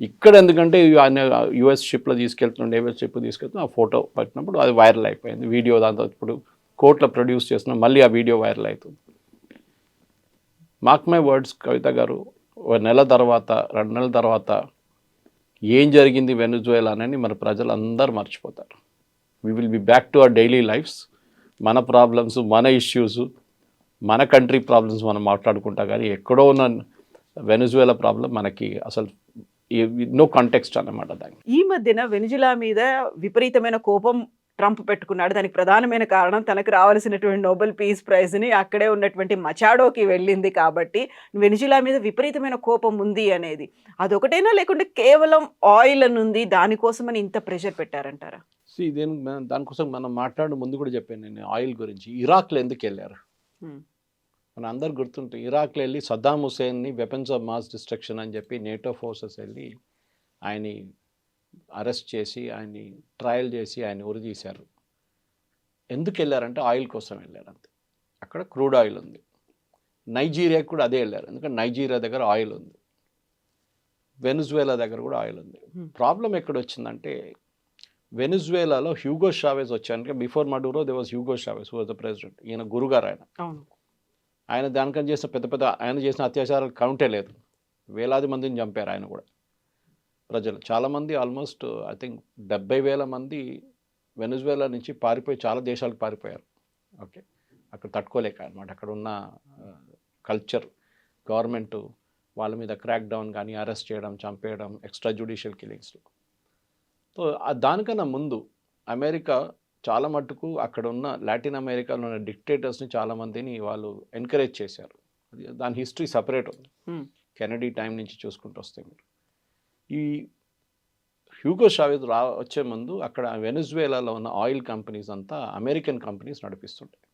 Speaker 1: ఇక్కడ ఎందుకంటే ఆయన యూఎస్ షిప్లో తీసుకెళ్తున్నాడు, నేవల్ షిప్ తీసుకెళ్తున్నా, ఆ ఫోటో పట్టినప్పుడు అది వైరల్ అయిపోయింది వీడియో. దాంతో ఇప్పుడు కోర్టులో ప్రొడ్యూస్ చేస్తున్నాం, మళ్ళీ ఆ వీడియో వైరల్ అవుతుంది. మార్క్ మై వర్డ్స్ కవిత గారు, 1 నెల తర్వాత 2 నెలల తర్వాత ఏం జరిగింది వెనుజువేలా అని మన ప్రజలందరూ మర్చిపోతారు. We will be back to our daily lifes. మన ప్రాబ్లమ్స్, మన ఇష్యూస్, మన కంట్రీ ప్రాబ్లమ్స్ మనం మాట్లాడుకుంటా, కానీ ఎక్కడో ఉన్న వెనుజువేలా ప్రాబ్లం మనకి అసలు నో కాంటెక్స్ట్ అన్నమాట. దానికి
Speaker 2: ఈ మధ్యన వెనిజులా మీద విపరీతమైన కోపం ట్రంప్ పెట్టుకున్నాడు. దానికి ప్రధానమైన కారణం తనకు రావాల్సినటువంటి నోబెల్ పీస్ ప్రైజ్ని అక్కడే ఉన్నటువంటి మచాడోకి వెళ్ళింది కాబట్టి వెనిజులా మీద విపరీతమైన కోపం ఉంది అనేది. అదొకటేనా, లేకుంటే కేవలం ఆయిల్ అని ఉంది దానికోసమని ఇంత ప్రెషర్ పెట్టారంటారా?
Speaker 1: దానికోసం మనం మాట్లాడే ముందు కూడా చెప్పాను నేను ఆయిల్ గురించి. ఇరాక్లో ఎందుకు వెళ్ళారు మన అందరు గుర్తుంటే, ఇరాక్లో వెళ్ళి సద్దాం హుసేన్ని వెపన్స్ ఆఫ్ మాస్ డిస్ట్రక్షన్ అని చెప్పి నేటో ఫోర్సెస్ వెళ్ళి ఆయన్ని అరెస్ట్ చేసి, ఆయన్ని ట్రయల్ చేసి, ఆయన ఉరిదీశారు. ఎందుకు వెళ్ళారంటే ఆయిల్ కోసం వెళ్ళారు అంతే. అక్కడ క్రూడ్ ఆయిల్ ఉంది. నైజీరియాకి కూడా అదే వెళ్ళారు, ఎందుకంటే నైజీరియా దగ్గర ఆయిల్ ఉంది, వెనుజువేలా దగ్గర కూడా ఆయిల్ ఉంది. ప్రాబ్లం ఎక్కడ వచ్చిందంటే, వెనుజువేలాలో హ్యూగో షావేజ్ వచ్చాక, before Maduro they was Hugo Chavez who was the president. ఈయన గురుగారు ఆయన దానికని చేసిన ఆయన చేసిన అత్యాచారాలు కౌంటే లేదు. వేలాది మందిని చంపారు ఆయన కూడా. ప్రజలు చాలామంది, ఆల్మోస్ట్ ఐ థింక్ 70,000 మంది వెనుజువేలా నుంచి పారిపోయి చాలా దేశాలకు పారిపోయారు. ఓకే, అక్కడ తట్టుకోలేక అనమాట. అక్కడ ఉన్న కల్చర్, గవర్నమెంట్ వాళ్ళ మీద క్రాక్ డౌన్ కానీ, అరెస్ట్ చేయడం, చంపేయడం, ఎక్స్ట్రా జ్యుడిషియల్ కిల్లింగ్స్లో. సో దానికన్నా ముందు అమెరికా చాలా మట్టుకు అక్కడ ఉన్న లాటిన్ అమెరికాలో ఉన్న డిక్టేటర్స్ని చాలామందిని వాళ్ళు ఎంకరేజ్ చేశారు. దాని హిస్టరీ సపరేట్ ఉంది. కెనడీ టైం నుంచి చూసుకుంటూ వస్తే మీరు ఈ హ్యూగో షావేజ్ వచ్చే ముందు అక్కడ వెనుజువేలాలో ఉన్న ఆయిల్ కంపెనీస్ అంతా అమెరికన్ కంపెనీస్ నడిపిస్తుంటాయి.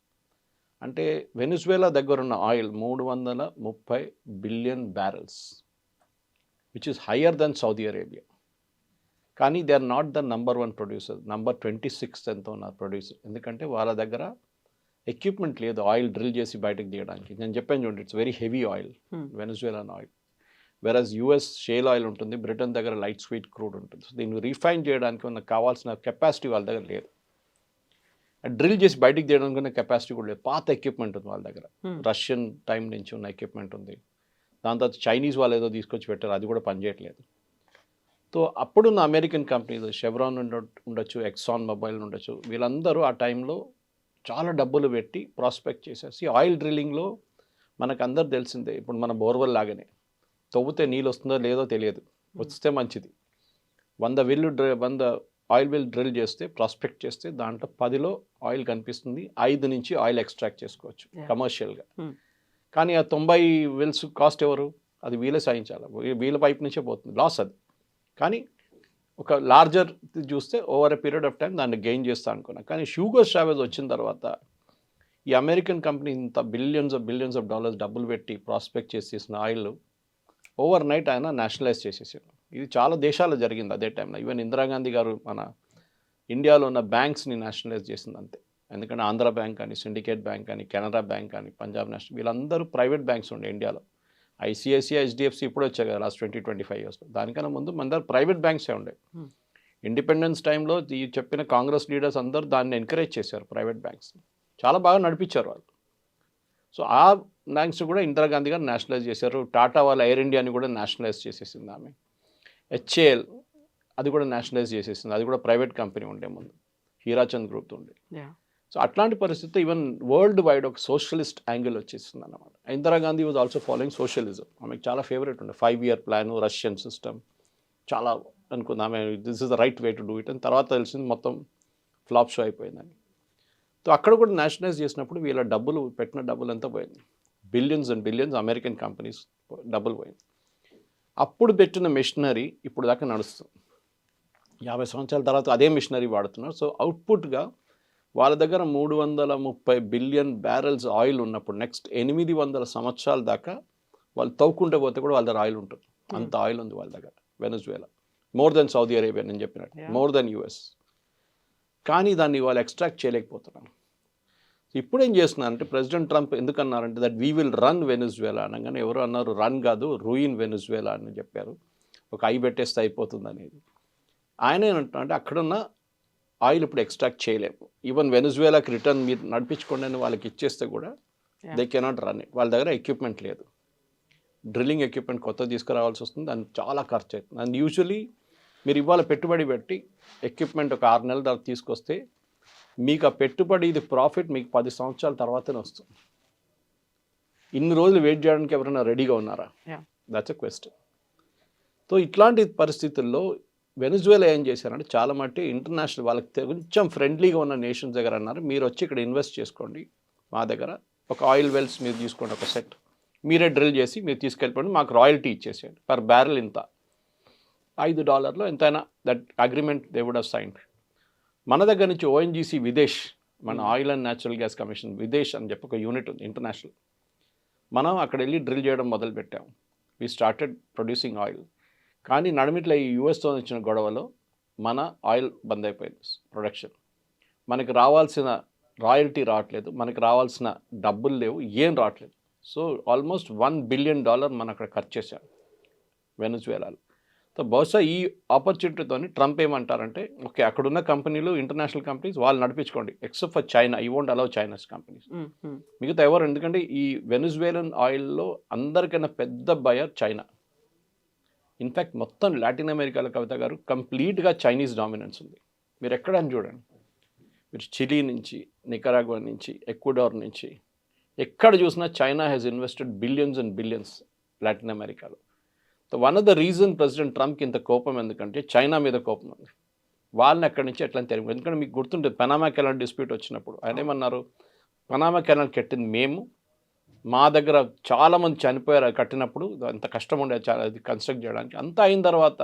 Speaker 1: అంటే వెనుజువేలా దగ్గర ఉన్న oil 330 billion barrels, which is higher than Saudi Arabia. కానీ they are not the number 1 producer, number 26 ఎంతో ఉన్నారు ప్రొడ్యూసర్. ఎందుకంటే వాళ్ళ దగ్గర ఎక్విప్మెంట్ లేదు ఆయిల్ డ్రిల్ చేసి బయటకు తీయడానికి. నేను చెప్పాను చూడండి, it's very heavy oil Venezuelan oil. Versus US shale oil ఉంటుంది, బ్రిటన్ దగ్గర లైట్ స్వీట్ క్రూడ్ ఉంటుంది. సో దీన్ని రిఫైన్ చేయడానికి ఉన్న కావాల్సిన కెపాసిటీ వాళ్ళ దగ్గర లేదు. డ్రిల్ చేసి బయటకు తీయడానికి ఉన్న కెపాసిటీ కూడా లేదు. పాత ఎక్విప్మెంట్ ఉంది వాళ్ళ దగ్గర, రష్యన్ టైం నుంచి ఉన్న ఎక్విప్మెంట్ ఉంది. దాని తర్వాత చైనీస్ వాళ్ళు ఏదో తీసుకొచ్చి పెట్టారు, అది కూడా పనిచేయట్లేదు. సో అప్పుడున్న అమెరికన్ కంపెనీస్, షెవ్రాన్ ఉండొచ్చు, ఎక్సాన్ మొబైల్ ఉండొచ్చు, వీళ్ళందరూ ఆ టైంలో చాలా డబ్బులు పెట్టి ప్రాస్పెక్ట్ చేసేసి ఆయిల్ డ్రిల్లింగ్లో మనకు అందరు తెలిసిందే. ఇప్పుడు మన బోర్వెల్ లాగానే తవ్వుతే నీళ్ళు వస్తుందో లేదో తెలియదు, వస్తే మంచిది. 100 ఆయిల్ వెల్ డ్రిల్ చేస్తే, ప్రాస్పెక్ట్ చేస్తే దాంట్లో 10లో ఆయిల్ కనిపిస్తుంది, 5 నుంచి ఆయిల్ ఎక్స్ట్రాక్ట్ చేసుకోవచ్చు కమర్షియల్గా. కానీ ఆ 90 వెల్స్ కాస్ట్ ఎవరు? అది వీళ్ళే సాధించాలి, వీళ్ళ పైప్ నుంచే పోతుంది, లాస్ అది. కానీ ఒక లార్జర్ చూస్తే over a period of time దాన్ని గెయిన్ చేస్తా అనుకున్నా. కానీ హ్యూగో షావేజ్ వచ్చిన తర్వాత ఈ అమెరికన్ కంపెనీ ఇంత బిలియన్స్ ఆఫ్ డాలర్స్ డబ్బులు పెట్టి ప్రాస్పెక్ట్ చేసేసిన ఆయిల్ ఓవర్ నైట్ ఆయన నేషనలైజ్ చేసేసారు. ఇది చాలా దేశాల్లో జరిగింది అదే టైంలో. ఈవెన్ ఇందిరాగాంధీ గారు మన ఇండియాలో ఉన్న బ్యాంక్స్ని నేషనలైజ్ చేసింది అంతే. ఎందుకంటే ఆంధ్ర బ్యాంక్ అని, సిండికేట్ బ్యాంక్ అని, కెనరా బ్యాంక్ అని, పంజాబ్ నేషనల్, వీళ్ళందరూ ప్రైవేట్ బ్యాంక్స్ ఉండే ఇండియాలో. ఐసిఐసిఐ, హెచ్డిఎఫ్సి ఇప్పుడు వచ్చాయి కదా లాస్ట్ 20-25 yearsలో. దానికన్నా ముందు మన దగ్గర ప్రైవేట్ బ్యాంక్సే ఉండే. ఇండిపెండెన్స్ టైంలో ఈ చెప్పిన కాంగ్రెస్ లీడర్స్ అందరూ దాన్ని ఎంకరేజ్ చేశారు, ప్రైవేట్ బ్యాంక్స్ చాలా బాగా నడిపించారు వాళ్ళు. సో ఆ బ్యాంక్స్ కూడా ఇందిరాగాంధీ గారు నేషనలైజ్ చేశారు. టాటా వాళ్ళ ఎయిర్ ఇండియాని కూడా నేషనలైజ్ చేసేసింది ఆమె. హెచ్ఏఎల్ అది కూడా నేషనలైజ్ చేసేసింది. అది కూడా ప్రైవేట్ కంపెనీ ఉండే ముందు, హీరాచంద్ గ్రూప్ ఉండే. సో అట్లాంటి పరిస్థితి ఈవెన్ వరల్డ్ వైడ్ ఒక సోషలిస్ట్ యాంగిల్ వచ్చేసింది అన్నమాట. Indira Gandhi was also following socialism. ఆమెకు చాలా ఫేవరెట్ ఉండే 5-year ప్లాన్, రష్యన్ సిస్టమ్ చాలా అనుకుంది ఆమె. This is the right way to do it అని తర్వాత తెలిసింది మొత్తం ఫ్లాప్ షో అయిపోయిందని. సో అక్కడ కూడా నేషనలైజ్ చేసినప్పుడు వీళ్ళ డబ్బులు పెట్టిన డబ్బులు ఎంత పోయింది, billions and billions American companies డబ్బులు పోయింది. అప్పుడు పెట్టిన మిషనరీ ఇప్పుడు దాకా నడుస్తుంది. 50 సంవత్సరాల తర్వాత అదే మిషనరీ వాడుతున్నారు. సో అవుట్పుట్గా వాళ్ళ దగ్గర 330 బిలియన్ బ్యారెల్స్ ఆయిల్ ఉన్నప్పుడు నెక్స్ట్ 800 సంవత్సరాల దాకా వాళ్ళు తవ్వుకుంటూ పోతే కూడా వాళ్ళ దగ్గర ఆయిల్ ఉంటుంది. అంత ఆయిల్ ఉంది వాళ్ళ దగ్గర. వెనజువేలా మోర్ దెన్ సౌదీ అరేబియా, నేను చెప్పినట్టు మోర్ దెన్ యుఎస్. కానీ దాన్ని వాళ్ళు ఎక్స్ట్రాక్ట్ చేయలేకపోతున్నారు. ఇప్పుడు ఏం చేస్తున్నారంటే ప్రెసిడెంట్ ట్రంప్ ఎందుకన్నారంటే that we will run Venezuela అనగానే ఎవరు అన్నారు, రన్ కాదు రూయిన్ వెనజువేలా అని చెప్పారు. ఒక ఐ పెట్టేస్తే అయిపోతుంది అనేది. ఆయన ఏమంటున్నారంటే అక్కడున్న ఆయిల్ ఇప్పుడు ఎక్స్ట్రాక్ట్ చేయలేము. ఈవెన్ వెనజువేలాకి రిటర్న్ మీరు నడిపించుకోండి అని వాళ్ళకి ఇచ్చేస్తే కూడా దే కెనాట్ రన్ ఇట్. వాళ్ళ దగ్గర ఎక్విప్మెంట్ లేదు. డ్రిల్లింగ్ ఎక్విప్మెంట్ కొత్త తీసుకురావాల్సి వస్తుంది, దానికి చాలా ఖర్చు అవుతుంది. అండ్ యూజువలీ మీరు ఇవాళ పెట్టుబడి పెట్టి ఎక్విప్మెంట్ ఒక 6 నెలల తర్వాత తీసుకొస్తే మీకు ఆ పెట్టుబడి ఇది ప్రాఫిట్ మీకు 10 సంవత్సరాల తర్వాతనే వస్తుంది. ఇన్ని రోజులు వెయిట్ చేయడానికి ఎవరైనా రెడీగా ఉన్నారా? That's a question. సో ఇట్లాంటి పరిస్థితుల్లో వెనజువేలా ఏం చేశారంటే చాలా మట్టి ఇంటర్నేషనల్ వాళ్ళకి కొంచెం ఫ్రెండ్లీగా ఉన్న నేషన్స్ దగ్గర అన్నారు, మీరు వచ్చి ఇక్కడ ఇన్వెస్ట్ చేసుకోండి, మా దగ్గర ఒక ఆయిల్ వెల్స్ మీరు తీసుకోండి, ఒక సెట్ మీరే డ్రిల్ చేసి మీరు తీసుకెళ్ళిపోండి, మాకు రాయల్టీ ఇచ్చేసేయండి పర్ బ్యారెల్ ఇంత, $5 ఎంతైనా that agreement they would have signed. మన దగ్గర నుంచి ఓఎన్జీసీ విదేశ్, మన oil and natural gas commission Videsh అని చెప్పి ఒక యూనిట్ ఉంది ఇంటర్నేషనల్. మనం అక్కడ వెళ్ళి డ్రిల్ చేయడం మొదలుపెట్టాము. We started producing oil. కానీ నడిమిట్ల ఈ యూఎస్తో వచ్చిన గొడవలో మన ఆయిల్ బంద్ అయిపోయింది ప్రొడక్షన్. మనకి రావాల్సిన రాయల్టీ రావట్లేదు, మనకి రావాల్సిన డబ్బులు లేవు, ఏం రావట్లేదు. సో ఆల్మోస్ట్ $1 billion మనం అక్కడ ఖర్చు చేశాం వెనజువేలాలో. సో బహుశా ఈ ఆపర్చునిటీతో ట్రంప్ ఏమంటారంటే ఓకే అక్కడున్న కంపెనీలు ఇంటర్నేషనల్ కంపెనీస్ వాళ్ళు నడిపించుకోండి, except for China, you won't allow China's companies. మిగతా ఎవరు, ఎందుకంటే ఈ వెనజువేలన్ ఆయిల్లో అందరికన్నా పెద్ద బయర్ చైనా. ఇన్ఫ్యాక్ట్ మొత్తం లాటిన్ అమెరికాలో కవిత గారు కంప్లీట్గా చైనీస్ డామినెన్స్ ఉంది. మీరు ఎక్కడని చూడండి, మీరు చిలీ నుంచి, నికరాగ్వా నుంచి, ఎక్వడార్ నుంచి ఎక్కడ చూసినా China has invested billions and billions Latin అమెరికాలో. So one of the reason president ట్రంప్కి ఇంత కోపం ఎందుకంటే చైనా మీద కోపం ఉంది. వాళ్ళని అక్కడి నుంచి ఎట్లా తెలియదు. ఎందుకంటే మీకు గుర్తుంటుంది పనామా కెనాల్ డిస్ప్యూట్ వచ్చినప్పుడు ఆయన ఏమన్నారు, పనామా కెనాల్ కట్టింది మేము, మా దగ్గర చాలామంది చనిపోయారు కట్టినప్పుడు, అంత కష్టం ఉండేది చాలా అది కన్స్ట్రక్ట్ చేయడానికి. అంతా అయిన తర్వాత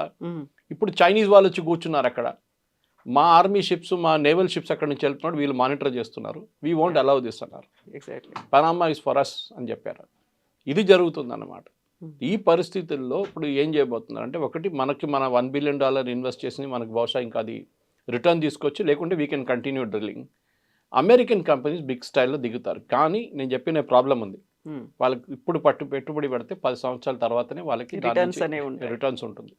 Speaker 1: ఇప్పుడు చైనీస్ వాళ్ళు వచ్చి కూర్చున్నారు అక్కడ, మా ఆర్మీ షిప్స్, మా నేవల్ షిప్స్ అక్కడ నుంచి వెళ్తున్నాడు, వీళ్ళు మానిటర్ చేస్తున్నారు, వీ వోంట్ అలౌ దిస్ అన్నారు. Exactly Panama is for us అని చెప్పారు. ఇది జరుగుతుంది అన్నమాట. ఈ పరిస్థితుల్లో ఇప్పుడు ఏం చేయబోతున్నారు అంటే ఒకటి మనకి మన $1 billion ఇన్వెస్ట్ చేసి మనకు బహుశా ఇంకా అది రిటర్న్ తీసుకొచ్చి, లేకుంటే we can continue drilling. American companies big స్టైల్లో దిగుతారు. కానీ నేను చెప్పిన ప్రాబ్లం ఉంది, వాళ్ళకి ఇప్పుడు పెట్టుబడి పెడితే 10 సంవత్సరాల తర్వాతనే వాళ్ళకి రిటర్న్స్ ఉంటుంది.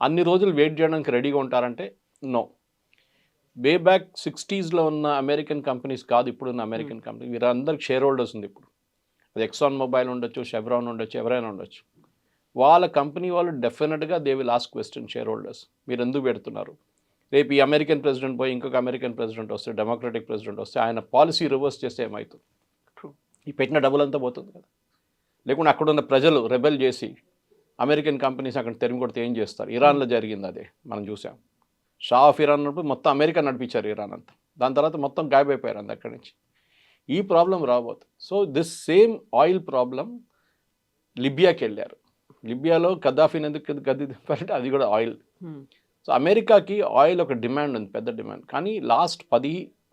Speaker 1: అన్ని రోజులు వెయిట్ చేయడానికి రెడీగా ఉంటారంటే నో. వే బ్యాక్ 60s ఉన్న అమెరికన్ కంపెనీస్ కాదు ఇప్పుడున్న అమెరికన్ కంపెనీ, వీరందరికి షేర్ హోల్డర్స్ ఉంది. ఇప్పుడు అది ఎక్సాన్ మొబైల్ ఉండొచ్చు, షెవ్రాన్ ఉండొచ్చు, ఎవరైనా ఉండొచ్చు. వాళ్ళ కంపెనీ వాళ్ళు డెఫినెట్గా they will ask question share holders, మీరు ఎందుకు పెడుతున్నారు? రేపు ఈ అమెరికన్ ప్రెసిడెంట్ పోయి ఇంకొక అమెరికన్ ప్రెసిడెంట్ వస్తే, డెమోక్రటిక్ ప్రెసిడెంట్ వస్తే ఆయన పాలసీ రివర్స్ చేస్తే ఏమవుతుంది? ఈ పెట్టిన డబ్బులంతా పోతుంది కదా. లేకుంటే అక్కడున్న ప్రజలు రెబెల్ చేసి అమెరికన్ కంపెనీస్ అక్కడ తెరిమి కొడితే ఏం చేస్తారు? ఇరాన్లో జరిగింది అదే మనం చూసాం. షా ఆఫ్ ఇరాన్ ఉన్నప్పుడు మొత్తం అమెరికా నడిపించారు ఇరాన్ అంతా, దాని తర్వాత మొత్తం గాయమైపోయారు అంత అక్కడి నుంచి. ఈ ప్రాబ్లం రాబోతుంది. So this same oil problem లిబియాకి వెళ్ళారు. లిబియాలో కద్దాఫీని ఎందుకు గది దింపారంటే అది కూడా ఆయిల్. సో అమెరికాకి ఆయిల్ ఒక డిమాండ్ ఉంది, పెద్ద డిమాండ్. కానీ లాస్ట్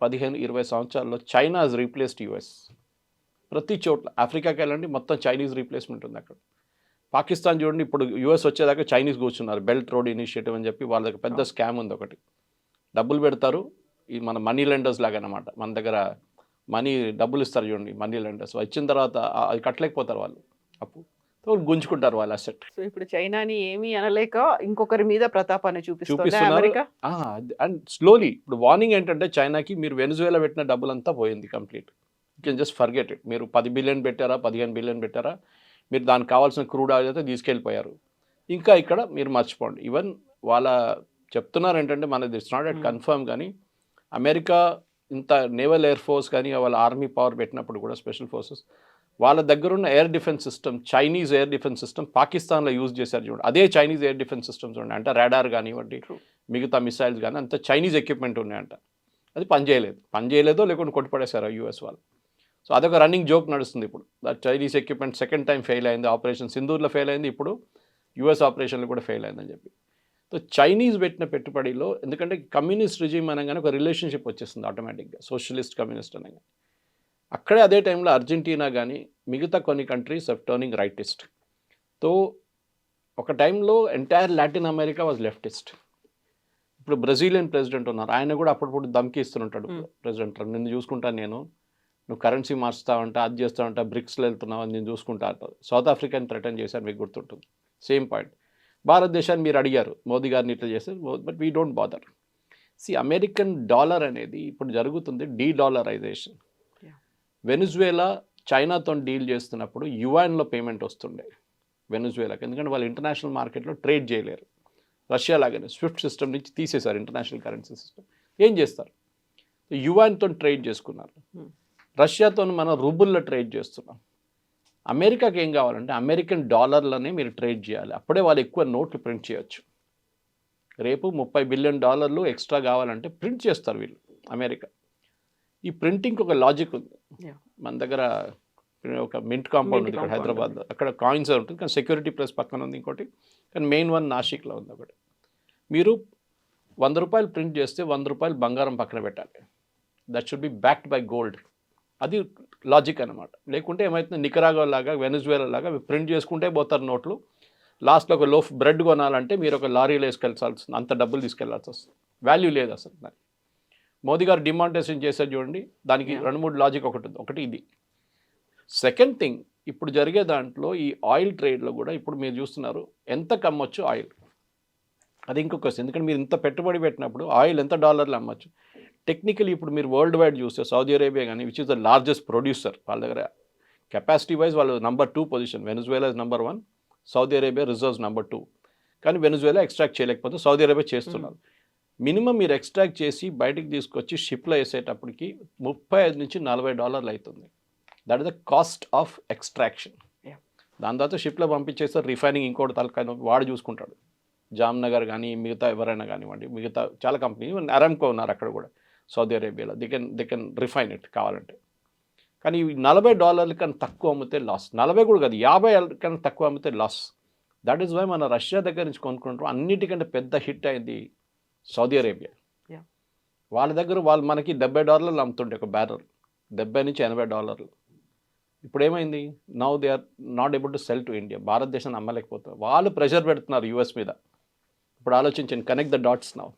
Speaker 1: 15-20 సంవత్సరాల్లో చైనా హాజ్ రీప్లేస్డ్ యూఎస్. ప్రతి చోట్ల ఆఫ్రికాకి వెళ్ళండి మొత్తం చైనీస్ రీప్లేస్మెంట్ ఉంది అక్కడ. పాకిస్తాన్ చూడండి, ఇప్పుడు యూఎస్ వచ్చేదాకా చైనీస్ కూర్చున్నారు. బెల్ట్ రోడ్ ఇనిషియేటివ్ అని చెప్పి వాళ్ళ దగ్గర పెద్ద స్కామ్ ఉంది ఒకటి. డబ్బులు పెడతారు, ఈ మన మనీ లెండర్స్ లాగా అనమాట. మన దగ్గర మనీ డబ్బులు ఇస్తారు చూడండి, మనీ లెండర్స్. ఇచ్చిన తర్వాత అది కట్టలేకపోతారు వాళ్ళు, అప్పు గుంజుకుంటారు వాళ్ళ అసెట్.
Speaker 2: సో ఇప్పుడు చైనాని ఏమీ అనలేక ఇంకొకరి మీద ప్రతాపాన్ని చూపిస్తుంది
Speaker 1: చూపిస్తున్నారు.
Speaker 2: అమెరికా.
Speaker 1: అండ్ స్లోలీ ఇప్పుడు వార్నింగ్ ఏంటంటే చైనాకి, మీరు వెనుజువేలా పెట్టిన డబ్బులంతా పోయింది complete. You can just forget it. మీరు 10 బిలియన్ పెట్టారా, 15 బిలియన్ పెట్టారా, మీరు దానికి కావాల్సిన క్రూడ్ ఆయిల్ అయితే తీసుకెళ్ళిపోయారు. ఇంకా ఇక్కడ మీరు మర్చిపోండి. ఈవెన్ వాళ్ళ చెప్తున్నారు ఏంటంటే, మనది ఇట్స్ నాట్ ఎట్ కన్ఫర్మ్, కానీ అమెరికా ఇంత నేవల్ ఎయిర్ ఫోర్స్ కానీ వాళ్ళ ఆర్మీ పవర్ పెట్టినప్పుడు కూడా స్పెషల్ ఫోర్సెస్ వాళ్ళ దగ్గర ఉన్న air defence system, Chinese air defence system పాకిస్తాన్లో యూజ్ చేశారు చూడండి. అదే చైనీస్ ఎయిర్ డిఫెన్స్ సిస్టమ్స్ చూడండి, అంటే రాడార్ కానివ్వండి, మిగతా మిసైల్స్ కానీ అంత చైనీస్ ఎక్విప్మెంట్ ఉన్నాయంట. అది పనిచేయలేదో లేకుండా కొట్టుపడేశారు యూఎస్ వాళ్ళు. సో అదొక రన్నింగ్ జోక్ నడుస్తుంది ఇప్పుడు. Chinese equipment second time fail అయింది, ఆపరేషన్ సింధూర్లో ఫెయిల్ అయింది, ఇప్పుడు యూఎస్ ఆపరేషన్లో కూడా ఫెయిల్ అయిందని చెప్పి. సో చైనీస్ పెట్టిన పెట్టుబడిలో, ఎందుకంటే కమ్యూనిస్ట్ రిజిమ్ అనగానే ఒక రిలేషన్షిప్ వచ్చేస్తుంది ఆటోమేటిక్గా, సోషలిస్ట్ కమ్యూనిస్ట్ అనగా. అక్కడే అదే టైంలో అర్జెంటీనా కానీ మిగతా కొన్ని కంట్రీస్ ఆఫ్ టర్నింగ్ రైటిస్ట్. తో ఒక టైంలో entire Latin America was leftist. ఇప్పుడు బ్రెజిలియన్ ప్రెసిడెంట్ ఉన్నారు, ఆయన కూడా అప్పుడప్పుడు ధమ్కి ఇస్తుంటాడు. ప్రెసిడెంట్ నిన్ను చూసుకుంటాను నేను, నువ్వు కరెన్సీ మార్చుతావంట, అది చేస్తావంట, బ్రిక్స్లో వెళ్తున్నావు అని నేను చూసుకుంటా అంటారు. సౌత్ ఆఫ్రికాని థ్రెటన్ చేశారు, మీకు గుర్తుంటుంది. Same point. భారతదేశాన్ని మీరు అడిగారు మోదీ గారిని ఇట్లా చేశారు, but we don't bother. American dollar అనేది ఇప్పుడు జరుగుతుంది డీడాలరైజేషన్. వెనుజువేలా చైనాతో డీల్ చేస్తున్నప్పుడు యువాన్లో పేమెంట్ వస్తుండే వెనుజువేలాకి, ఎందుకంటే వాళ్ళు ఇంటర్నేషనల్ మార్కెట్లో ట్రేడ్ చేయలేరు. రష్యా లాగానే స్విఫ్ట్ సిస్టమ్ నుంచి తీసేశారు ఇంటర్నేషనల్ కరెన్సీ సిస్టమ్. ఏం చేస్తారు, యువాన్తో ట్రేడ్ చేసుకున్నారు. రష్యాతో మనం రూబుల్లో ట్రేడ్ చేస్తున్నాం. అమెరికాకి ఏం కావాలంటే అమెరికన్ డాలర్లనే మీరు ట్రేడ్ చేయాలి, అప్పుడే వాళ్ళు ఎక్కువ నోట్లు ప్రింట్ చేయొచ్చు. రేపు $30 బిలియన్ ఎక్స్ట్రా కావాలంటే ప్రింట్ చేస్తారు వీళ్ళు అమెరికా. ఈ ప్రింటింగ్కి ఒక లాజిక్ ఉంది. మన దగ్గర ఒక మింట్ కాంపౌండ్ ఉంది ఇక్కడ హైదరాబాద్, అక్కడ కాయిన్స్ ఉంటుంది, కానీ సెక్యూరిటీ ప్లస్ పక్కన ఉంది ఇంకోటి, కానీ మెయిన్ వన్ నాసిక్లో ఉంది ఒకటి. మీరు ₹100 ప్రింట్ చేస్తే ₹100 బంగారం పక్కన పెట్టాలి. That should be backed buy gold. అది లాజిక్ అనమాట. లేకుంటే ఏమవుతుంది, నికరాగా లాగా వెనుజువేలా లాగా ప్రింట్ చేసుకుంటే పోతారు నోట్లు. లాస్ట్లో ఒక లోఫ్ బ్రెడ్ కొనాలంటే మీరు ఒక లారీలో వేసుకెళ్ళాల్సి వస్తుంది, అంత డబ్బులు తీసుకెళ్లాల్సి వస్తుంది. వాల్యూ లేదు అసలు దానికి. మోదీ గారు డిమానిటైజేషన్ చేశారు చూడండి, దానికి 2-3 లాజిక్ ఒకటి ఉంది. ఒకటి ఇది. సెకండ్ థింగ్, ఇప్పుడు జరిగే దాంట్లో ఈ ఆయిల్ ట్రేడ్లో కూడా ఇప్పుడు మీరు చూస్తున్నారు ఎంత కమ్మొచ్చు ఆయిల్. అది ఇంకొక క్వశ్చన్, ఎందుకంటే మీరు ఇంత పెట్టుబడి పెట్టినప్పుడు ఆయిల్ ఎంత డాలర్లు అమ్మచ్చు. టెక్నికలీ ఇప్పుడు మీరు వరల్డ్ వైడ్ చూస్తే సౌదీ అరేబియా కానీ, which is the largest producer, వాళ్ళ దగ్గర కెపాసిటీ వైజ్ వాళ్ళు number 2 position. వెనుజువేలా is number 1, Saudi Arabia reserves number 2. కానీ వెనుజువేలా ఎక్స్ట్రాక్ట్ చేయలేకపోతే సౌదీ అరేబియా చేస్తున్నారు. మినిమం మీరు ఎక్స్ట్రాక్ట్ చేసి బయటికి తీసుకొచ్చి షిప్లో వేసేటప్పటికి $35-40 అవుతుంది. That is the cost of extraction. దాని తర్వాత షిప్లో పంపించేస్తారు, రిఫైనింగ్ ఇంకోటి తలకాయ వాడు చూసుకుంటాడు. జామ్నగర్ కానీ మిగతా ఎవరైనా కానివ్వండి, మిగతా చాలా కంపెనీ, అరామ్కో ఉన్నారు అక్కడ కూడా సౌదీ అరేబియాలో. దే కెన్ రిఫైన్ ఇట్ కావాలంటే. కానీ $40 కన్నా తక్కువ అమ్మితే లాస్. 40 కూడా కాదు, 50 కన్నా తక్కువ అమ్మితే లాస్. దట్ ఈస్ వై మన రష్యా దగ్గర నుంచి కొనుక్కుంటాం. అన్నిటికంటే పెద్ద హిట్ అయింది సౌదీ అరేబియా. వాళ్ళ దగ్గర వాళ్ళు మనకి $70 అమ్ముతుండే ఒక బ్యారల్, $70-80. ఇప్పుడు ఏమైంది, now they are not able to sell to India. భారతదేశాన్ని అమ్మలేకపోతారు, వాళ్ళు ప్రెషర్ పెడుతున్నారు యూఎస్ మీద. ఇప్పుడు ఆలోచించండి, connect the dots now.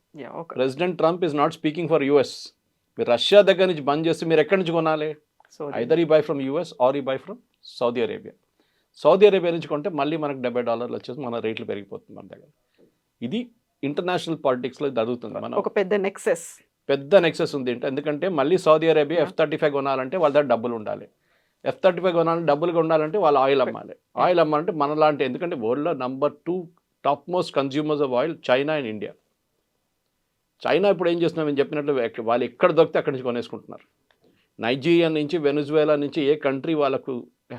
Speaker 1: President Trump is not speaking for US. మీరు రష్యా దగ్గర నుంచి బంద్ చేస్తే మీరు ఎక్కడి నుంచి కొనాలి? ఐదర్ ఈ బై ఫ్రమ్ యూఎస్ ఆర్ ఈ buy from Saudi Arabia. Saudi Arabia నుంచి కొంటే మళ్ళీ మనకు $70 వచ్చేసి మన రేట్లు పెరిగిపోతుంది మన దగ్గర. ఇది ఇంటర్నేషనల్ పాలిటిక్స్లో జరుగుతుంది. మన
Speaker 2: ఒక పెద్ద
Speaker 1: నెక్సెస్ ఉంది. ఎందుకంటే మళ్ళీ సౌదీ అరేబియా F-35 కొనాలంటే వాళ్ళ దగ్గర డబ్బులు ఉండాలి. F-35 కొనాలంటే డబ్బులుగా ఉండాలంటే వాళ్ళు ఆయిల్ అమ్మాలి. ఆయిల్ అమ్మాలంటే మనలాంటి, ఎందుకంటే వరల్డ్లో number 2 top most consumers of oil China and India. China ఇప్పుడు ఏం చేస్తున్నాం, నేను చెప్పినట్లు వాళ్ళు ఎక్కడ దొరికితే అక్కడి నుంచి కొనేసుకుంటున్నారు. నైజీరియా నుంచి, వెనుజువేలా నుంచి ఏ కంట్రీ వాళ్ళకు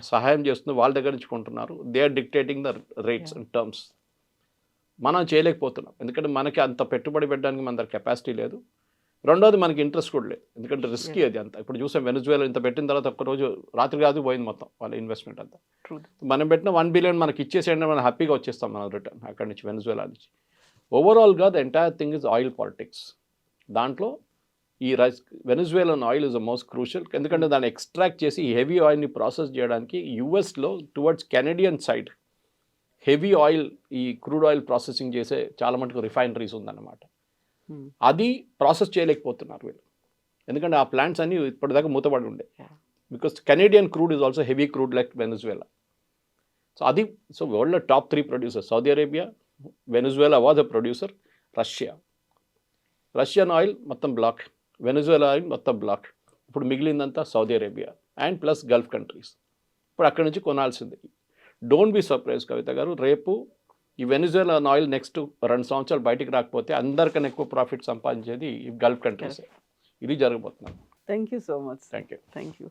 Speaker 1: సహాయం చేస్తుందో వాళ్ళ దగ్గర నుంచి కొంటున్నారు. They are dictating the rates and terms. మనం చేయలేకపోతున్నాం, ఎందుకంటే మనకి అంత పెట్టుబడి పెట్టడానికి మన దగ్గర కెపాసిటీ లేదు. రెండోది మనకి ఇంట్రెస్ట్ కూడా లేదు, ఎందుకంటే రిస్కీ అది అంతా. ఇప్పుడు చూసాం వెనుజువేలా ఇంత పెట్టిన తర్వాత ఒక్కరోజు రాత్రి కాదు పోయింది మొత్తం వాళ్ళ ఇన్వెస్ట్మెంట్ అంతా. మనం పెట్టిన $1 బిలియన్ మనకి ఇచ్చేసేయండి, మనం హ్యాపీగా వచ్చేస్తాం మనం రిటర్న్ అక్కడి నుంచి, వెనుజువేలా నుంచి. ఓవరాల్గా the entire thing is oil politics. దాంట్లో ఈ Venezuelan oil is the most crucial, ఎందుకంటే దాన్ని ఎక్స్ట్రాక్ట్ చేసి ఈ హెవీ ఆయిల్ని ప్రాసెస్ చేయడానికి యుఎస్లో towards Canadian side heavy oil, ఈ క్రూడ్ ఆయిల్ ప్రాసెసింగ్ చేసే చాలా మటుకు రిఫైనరీస్ ఉందన్నమాట. అది ప్రాసెస్ చేయలేకపోతున్నారు వీళ్ళు, ఎందుకంటే ఆ ప్లాంట్స్ అన్ని ఇప్పటిదాకా మూతపడి ఉండే. Because Canadian crude is also heavy crude like Venezuela. So అది, సో వరల్డ్లో top 3 producer Saudi Arabia, Venezuela was a producer, Russian oil మొత్తం బ్లాక్, వెనిజువేలా ఆయిల్ మొత్తం బ్లాక్. ఇప్పుడు మిగిలిందంతా Saudi Arabia and plus Gulf countries. ఇప్పుడు అక్కడి నుంచి కొనాల్సింది. Don't be surprise Kavitha garu, రేపు ఈ వెనిజువేలా ఆయిల్ నెక్స్ట్ 2 సంవత్సరాలు బయటికి రాకపోతే అందరికన్నా ఎక్కువ ప్రాఫిట్ సంపాదించేది ఈ గల్ఫ్ కంట్రీస్. ఇది జరగబోతున్నాను.
Speaker 2: Thank you so much.
Speaker 1: Thank you.
Speaker 2: Thank you.